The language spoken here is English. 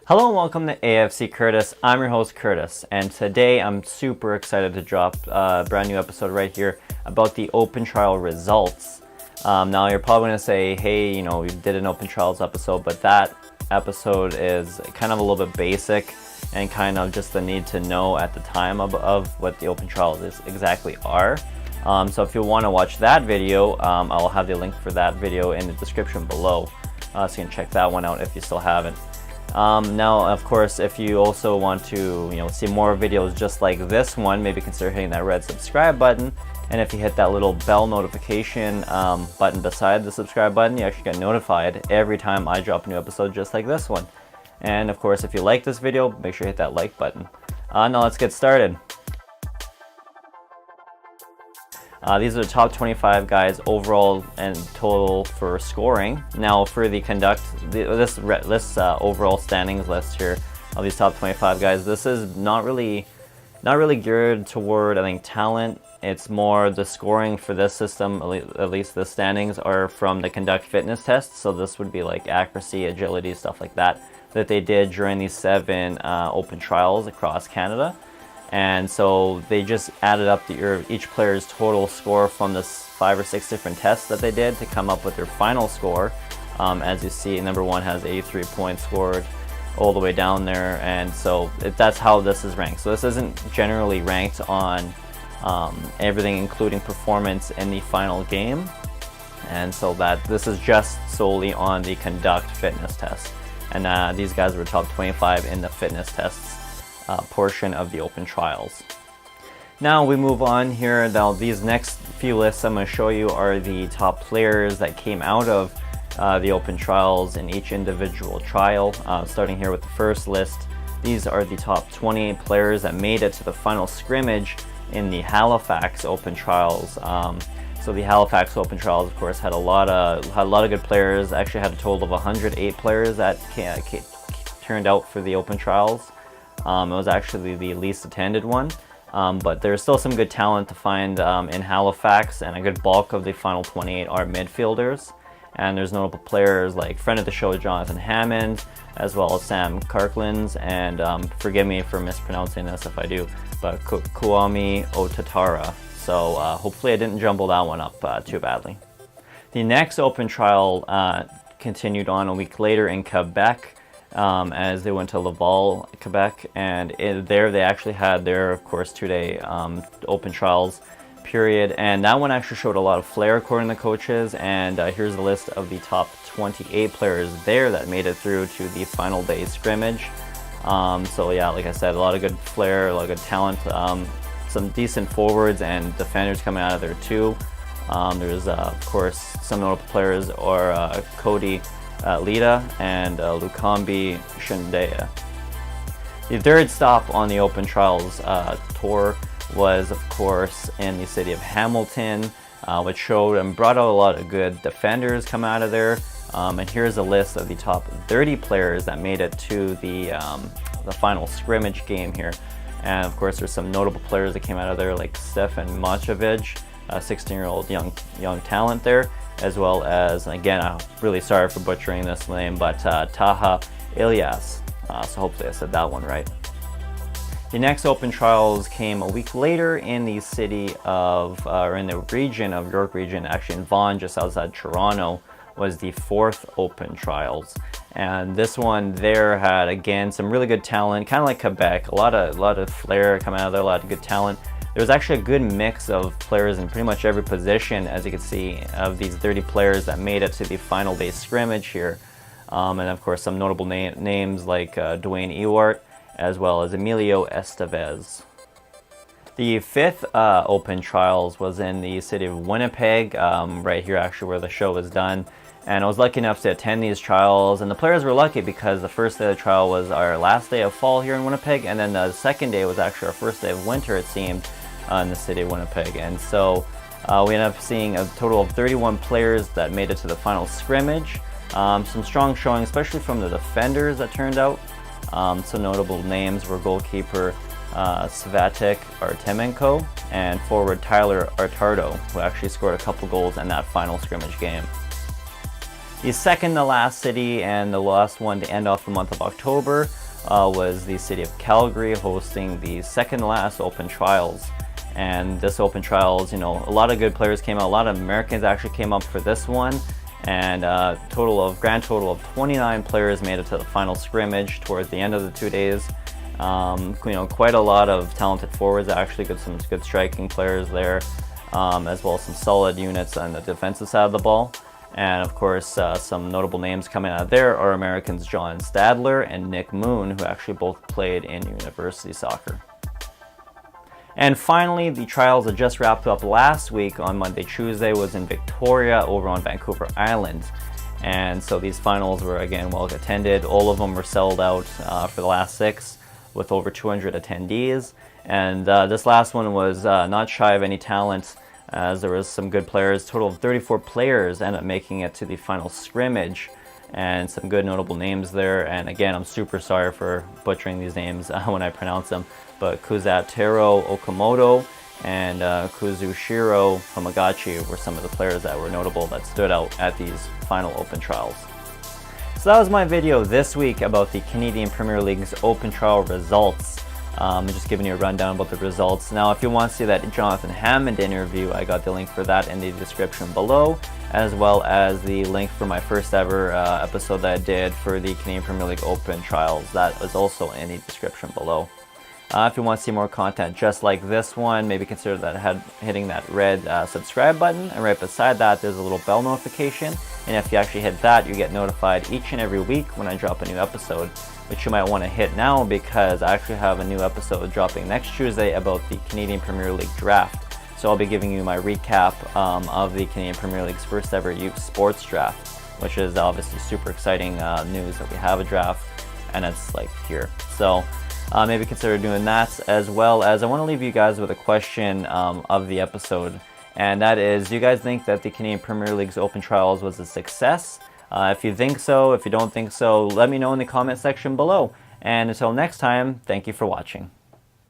Hello and welcome to A.F.C. Curtis. I'm your host Curtis, and today I'm super excited to drop a brand new episode right here about the open trial results. Now you're probably going to say, hey, we did an open trials episode, but that episode is kind of a little bit basic and kind of just the need to know at the time of what the open trials exactly are. So if you want to watch that video, I'll have the link for that video in the description below, so you can check that one out if you still haven't. Now, of course, if you also want to, see more videos just like this one, maybe consider hitting that red subscribe button. And if you hit that little bell notification button beside the subscribe button, you actually get notified every time I drop a new episode just like this one. And of course, if you like this video, make sure you hit that like button. Now let's get started. These are the top 25 guys overall and total for scoring. Now for the Kinduct, this overall standings list here of these top 25 guys, this is not really geared toward, I think, talent. It's more the scoring for this system, at least the standings are from the Kinduct fitness tests. So this would be like accuracy, agility, stuff like that they did during these 7 open trials across Canada. And so they just added up each player's total score from the 5 or 6 different tests that they did to come up with their final score. As you see, number 1 has 83 points scored all the way down there, and so that's how this is ranked. So this isn't generally ranked on everything, including performance in the final game, and so this is just solely on the Kinduct fitness test. And these guys were top 25 in the fitness tests portion of the open trials. Now we move on here. Now these next few lists I'm going to show you are the top players that came out of the open trials in each individual trial. Starting here with the first list, these are the top 28 players that made it to the final scrimmage in the Halifax open trials. So the Halifax open trials, of course, had a lot of good players. Actually had a total of 108 players that turned out for the open trials. It was actually the least attended one, but there's still some good talent to find in Halifax, and a good bulk of the final 28 are midfielders. And there's notable players like friend of the show Jonathan Hammond, as well as Sam Kirklands, and forgive me for mispronouncing this if I do, but Kwame Otatara. So hopefully I didn't jumble that one up too badly. The next open trial continued on a week later in Quebec, as they went to Laval, Quebec, and there they actually had their, of course, 2-day open trials period, and that one actually showed a lot of flair according to coaches. And here's a list of the top 28 players there that made it through to the final day scrimmage. So yeah, like I said, a lot of good flair, a lot of good talent, some decent forwards and defenders coming out of there too. There's of course some notable players are Cody Lita and Lukambi Shindea. The third stop on the open trials tour was, of course, in the city of Hamilton, which showed and brought out a lot of good defenders come out of there. And here's a list of the top 30 players that made it to the final scrimmage game here. And of course, there's some notable players that came out of there, like Stefan Machovic, a 16-year-old young talent there, as well as, and again, I'm really sorry for butchering this name, but Taha Ilyas. So hopefully I said that one right. The next open trials came a week later in the city of, or in the region of York region, actually in Vaughan, just outside Toronto, was the 4th open trials. And this one there had, again, some really good talent, kind of like Quebec, a lot of flair coming out of there, a lot of good talent. There was actually a good mix of players in pretty much every position, as you can see, of these 30 players that made it to the final day scrimmage here. And of course, some notable names like Dwayne Ewart, as well as Emilio Estevez. The 5th open trials was in the city of Winnipeg, right here actually where the show was done. And I was lucky enough to attend these trials, and the players were lucky because the first day of the trial was our last day of fall here in Winnipeg, and then the second day was actually our first day of winter, it seemed, in the city of Winnipeg. And so we ended up seeing a total of 31 players that made it to the final scrimmage. Some strong showing, especially from the defenders that turned out. Some notable names were goalkeeper Svatek Artemenko and forward Tyler Artardo, who actually scored a couple goals in that final scrimmage game. The second to last city and the last one to end off the month of October was the city of Calgary, hosting the second to last Open Trials. And this Open Trials, you know, a lot of good players came out. A lot of Americans actually came up for this one. And grand total of 29 players made it to the final scrimmage towards the end of the 2 days. You know, quite a lot of talented forwards, actually, some good striking players there, as well as some solid units on the defensive side of the ball. And of course, some notable names coming out of there are Americans John Stadler and Nick Moon, who actually both played in university soccer. And finally, the trials that just wrapped up last week on Monday, Tuesday was in Victoria over on Vancouver Island. And so these finals were again well attended. All of them were sold out for the last 6 with over 200 attendees. And this last one was not shy of any talent, as there was some good players. A total of 34 players ended up making it to the final scrimmage, and some good notable names there. And again, I'm super sorry for butchering these names when I pronounce them, but Kuzatero Okamoto and Kuzushiro Hamagachi were some of the players that were notable that stood out at these final Open Trials. So that was my video this week about the Canadian Premier League's Open Trial results. Just giving you a rundown about the results. Now, if you want to see that Jonathan Hammond interview, I got the link for that in the description below, as well as the link for my first ever episode that I did for the Canadian Premier League Open Trials. That is also in the description below. If you want to see more content just like this one, maybe consider hitting that red subscribe button, and right beside that there's a little bell notification, and if you actually hit that, you get notified each and every week when I drop a new episode, which you might want to hit now because I actually have a new episode dropping next Tuesday about the Canadian Premier League draft. So I'll be giving you my recap of the Canadian Premier League's first ever youth sports draft, which is obviously super exciting news that we have a draft and it's like here. So maybe consider doing that, as well as I want to leave you guys with a question of the episode, and that is, do you guys think that the Canadian Premier League's Open Trials was a success? If you think so, if you don't think so, let me know in the comment section below. And until next time, thank you for watching.